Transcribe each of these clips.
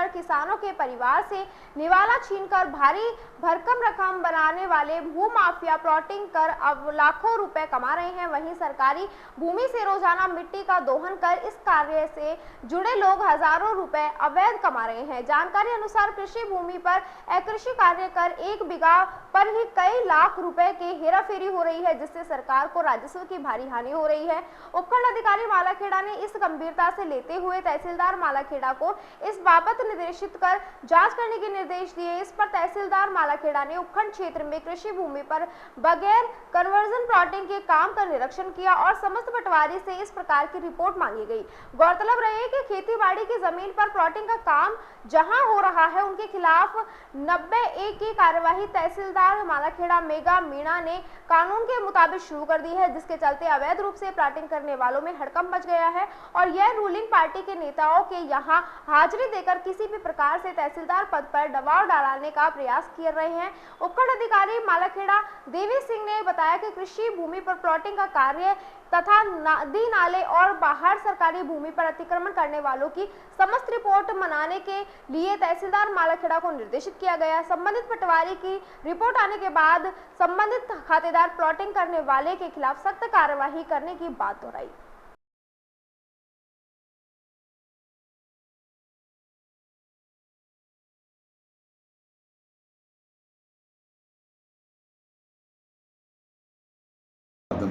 किसानों के परिवार से निवाला छीनकर भारी भरकम रकम बनाने वाले भूमाफिया प्लॉटिंग कर अब लाखों रुपए कमा रहे हैं। वहीं सरकारी भूमि से रोजाना मिट्टी का दोहन कर इस कार्य से जुड़े लोग हजारों रुपए अवैध कमा रहे हैं। जानकारी अनुसार कृषि भूमि पर अकृषि कार्य कर 1 बीघा पर ही कई लाख रुपए की हेराफेरी हो रही है, जिससे सरकार को राजस्व की भारी हानि हो रही है। उपखंड अधिकारी मालाखेड़ा ने इस गंभीरता से लेते हुए तहसीलदार मालाखेड़ा को इस बाबत निर्देशित कर जांच करने के निर्देश दिए। इस पर तहसीलदार मालाखेड़ा ने उपखंड क्षेत्र में कृषि भूमि पर बगैर कन्वर्जन प्लॉटिंग के काम का निरीक्षण किया और समस्त पटवारी से इस प्रकार की रिपोर्ट मांगी गई। गौरतलब रहे कि खेती-बाड़ी की जमीन पर प्लॉटिंग का काम जहां हो रहा है, उनके खिलाफ 90A की कार्यवाही तहसीलदार मालाखेड़ा मेगा मीणा ने कानून के मुताबिक शुरू कर दी है, जिसके चलते अवैध रूप से प्लॉटिंग करने वालों में हड़कंप मच गया है और यह रूलिंग पार्टी के नेताओं के यहां हाजिरी देकर किसी भी प्रकार से तहसीलदार पद पर दबाव डालने का प्रयास कर रहे हैं। उपखंड अधिकारी मालाखेड़ा देवी सिंह ने बताया कि कृषि भूमि पर प्लॉटिंग का कार्य तथा नदी नाले और बाहर सरकारी भूमि पर अतिक्रमण करने वालों की समस्त रिपोर्ट मनाने के लिए तहसीलदार मालाखेड़ा को निर्देशित किया गया। संबंधित पटवारी की रिपोर्ट आने के बाद संबंधित खातेदार प्लॉटिंग करने वाले के खिलाफ सख्त कार्यवाही करने की बात दोहराई।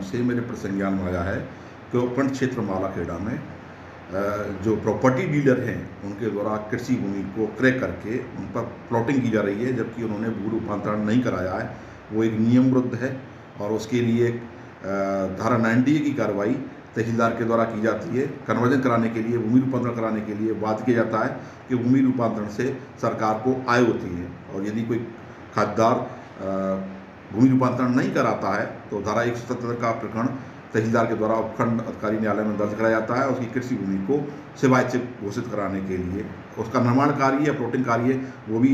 से मेरे प्रसंज्ञान में आया है कि उपखंड क्षेत्र मालाखेड़ा में जो प्रॉपर्टी डीलर हैं उनके द्वारा कृषि भूमि को क्रय करके उन पर प्लॉटिंग की जा रही है, जबकि उन्होंने भू रूपांतरण नहीं कराया है। वो एक नियम विरुद्ध है और उसके लिए धारा 90A की कार्रवाई तहसीलदार के द्वारा की जाती है। कन्वर्जन कराने के लिए, भूमि रूपांतरण कराने के लिए वाद किया जाता है कि भूमि रूपांतरण से सरकार को आय होती है और यदि कोई खातेदार भूमि रूपांतरण नहीं कराता है तो धारा 177 का प्रकरण तहसीलदार के द्वारा उपखंड अधिकारी न्यायालय में दर्ज कराया जाता है। उसकी कृषि भूमि को सेवाइच्छिक घोषित कराने के लिए उसका निर्माण कार्य या प्लॉटिंग कार्य वो भी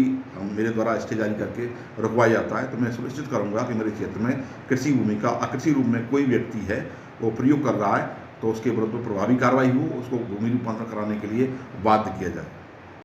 मेरे द्वारा स्टे जारी करके रुकवाया जाता है। तो मैं सुनिश्चित करूंगा कि मेरे क्षेत्र में कृषि भूमि का अकृषि रूप में कोई व्यक्ति है वो प्रयोग कर रहा है तो उसके विरुद्ध प्रभावी कार्रवाई हो, उसको भूमि रूपांतरण कराने के लिए बाध्य किया जाए।